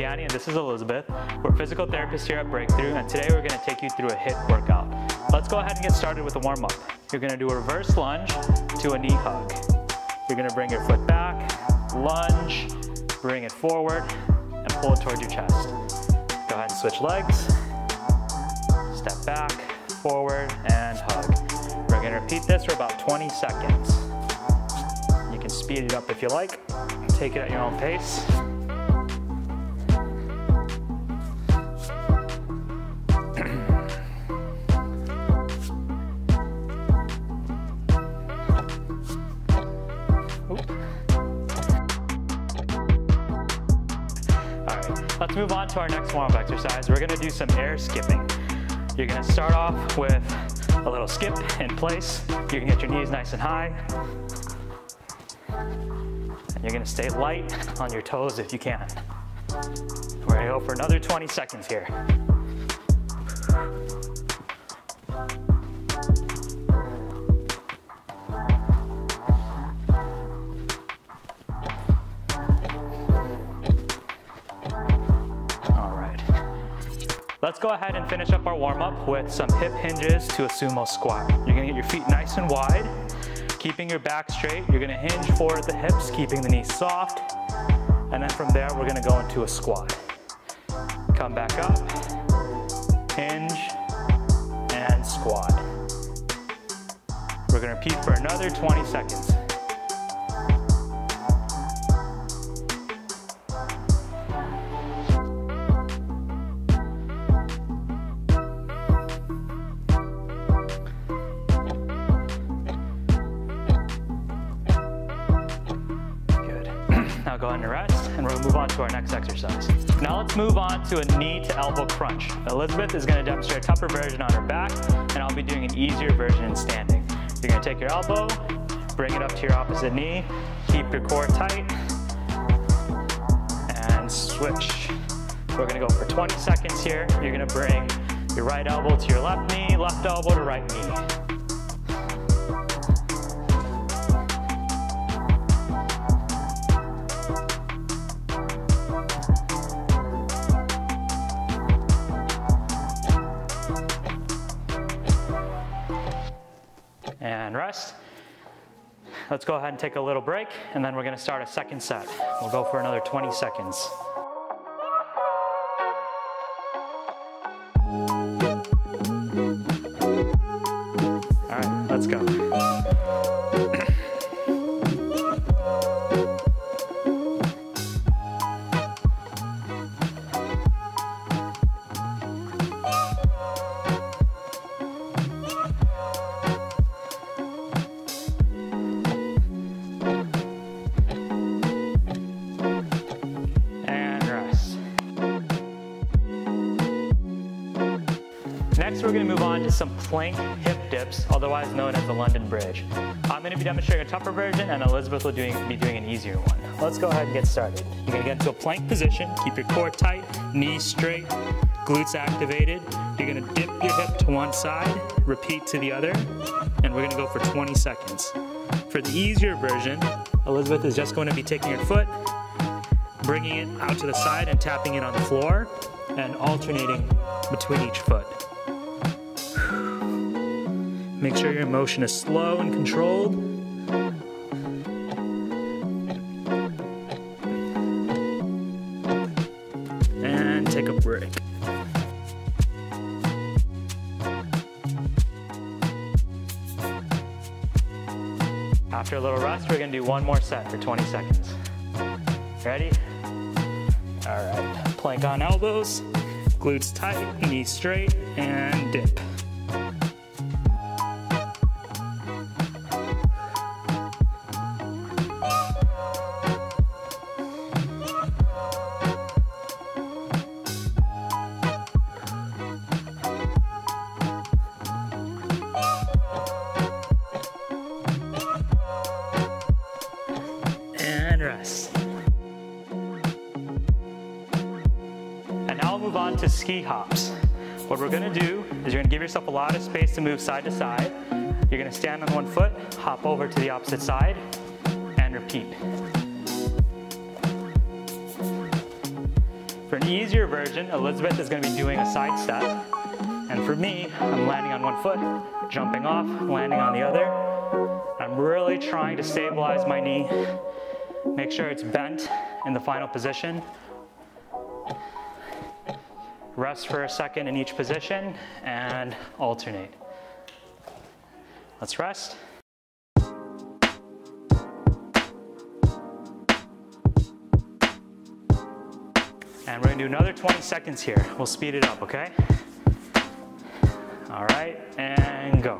Danny and this is Elizabeth. We're physical therapists here at Breakthrough, and today we're going to take you through a HIIT workout. Let's go ahead and get started with a warm-up. You're going to do a reverse lunge to a knee hug. You're going to bring your foot back, lunge, bring it forward, and pull it towards your chest. Go ahead and switch legs. Step back, forward, and hug. We're going to repeat this for about 20 seconds. You can speed it up if you like. Take it at your own pace. Alright, let's move on to our next warm-up exercise. We're going to do some air skipping. You're going to start off with a little skip in place. You can get your knees nice and high. And you're going to stay light on your toes if you can. We're going to go for another 20 seconds here. Let's go ahead and finish up our warm-up with some hip hinges to a sumo squat. You're gonna get your feet nice and wide, keeping your back straight. You're gonna hinge forward at the hips, keeping the knees soft. And then from there, we're gonna go into a squat. Come back up, hinge, and squat. We're gonna repeat for another 20 seconds. Now go ahead and rest, and we'll move on to our next exercise. Now let's move on to a knee to elbow crunch. Elizabeth is going to demonstrate a tougher version on her back, and I'll be doing an easier version in standing. You're going to take your elbow, bring it up to your opposite knee, keep your core tight, and switch. We're going to go for 20 seconds here. You're going to bring your right elbow to your left knee, left elbow to right knee. And rest. Let's go ahead and take a little break, and then we're going to start a second set. We'll go for another 20 seconds. All right, let's go. Next, we're going to move on to some plank hip dips, otherwise known as the London Bridge. I'm going to be demonstrating a tougher version, and Elizabeth will be doing an easier one. Let's go ahead and get started. You're going to get into a plank position, keep your core tight, knees straight, glutes activated. You're going to dip your hip to one side, repeat to the other, and we're going to go for 20 seconds. For the easier version, Elizabeth is just going to be taking her foot, bringing it out to the side and tapping it on the floor, and alternating between each foot. Make sure your motion is slow and controlled. And take a break. After a little rest, we're going to do one more set for 20 seconds. Ready? All right. Plank on elbows, glutes tight, knees straight, and dip. And rest. And now we'll move on to ski hops. What we're going to do is you're going to give yourself a lot of space to move side to side. You're going to stand on one foot, hop over to the opposite side, and repeat. For an easier version, Elizabeth is going to be doing a side step. And for me, I'm landing on one foot, jumping off, landing on the other. I'm really trying to stabilize my knee. Make sure it's bent in the final position. Rest for a second in each position and alternate. Let's rest. And we're gonna do another 20 seconds here. We'll speed it up, okay? All right, and go.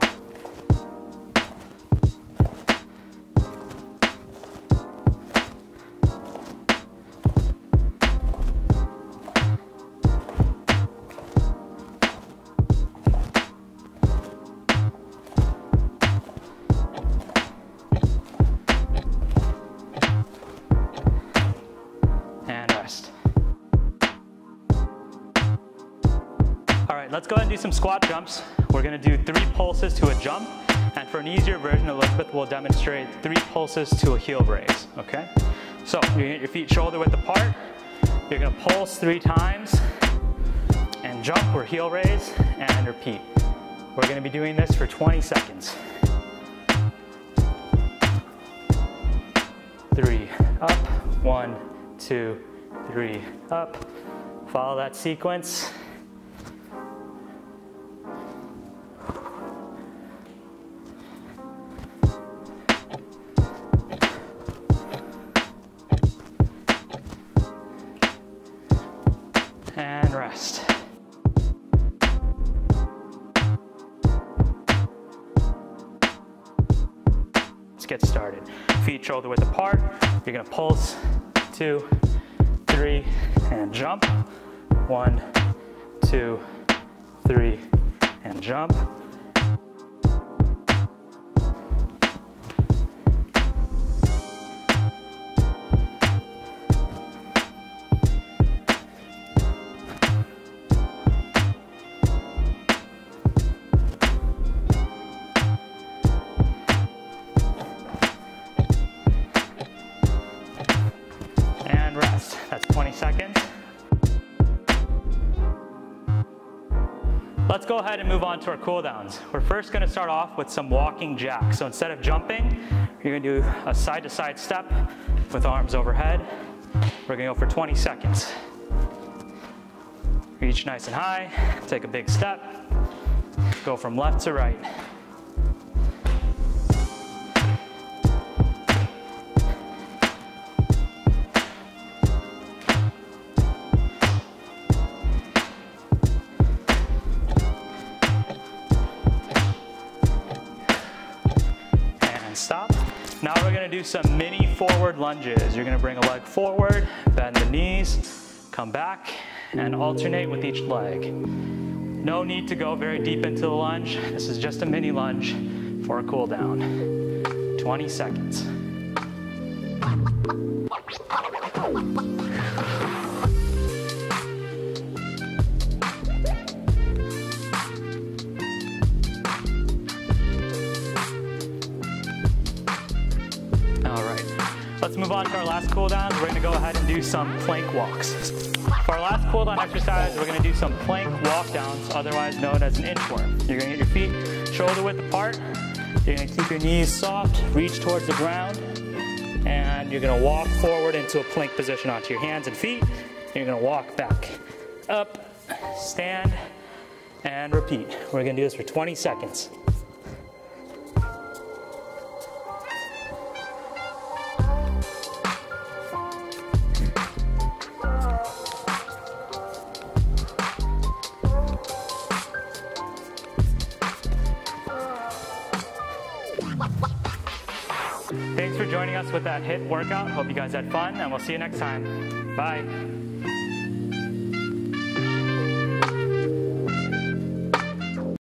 Let's go ahead and do some squat jumps. We're gonna do 3 pulses to a jump, and for an easier version, Elizabeth will demonstrate 3 pulses to a heel raise, okay? So you're gonna get your feet shoulder width apart, you're gonna pulse 3 times, and jump or heel raise, and repeat. We're gonna be doing this for 20 seconds. 3, up, 1, 2, 3, up. Follow that sequence. And rest. Let's get started. Feet shoulder width apart. You're gonna pulse 2, 3, and jump. 1, 2, 3, and jump. That's 20 seconds. Let's go ahead and move on to our cool downs. We're first gonna start off with some walking jacks. So instead of jumping, you're gonna do a side to side step with arms overhead. We're gonna go for 20 seconds. Reach nice and high, take a big step, go from left to right. Stop. Now we're gonna do some mini forward lunges. You're gonna bring a leg forward, bend the knees, come back, and alternate with each leg. No need to go very deep into the lunge. This is just a mini lunge for a cool down. 20 seconds. Let's move on to our last cool down. We're gonna go ahead and do some plank walks. For our last cool down exercise, we're gonna do some plank walk downs, otherwise known as an inchworm. You're gonna get your feet shoulder width apart. You're gonna keep your knees soft, reach towards the ground, and you're gonna walk forward into a plank position onto your hands and feet. You're gonna walk back, up, stand, and repeat. We're gonna do this for 20 seconds. Thanks for joining us with that HIIT workout. Hope you guys had fun, and we'll see you next time. Bye.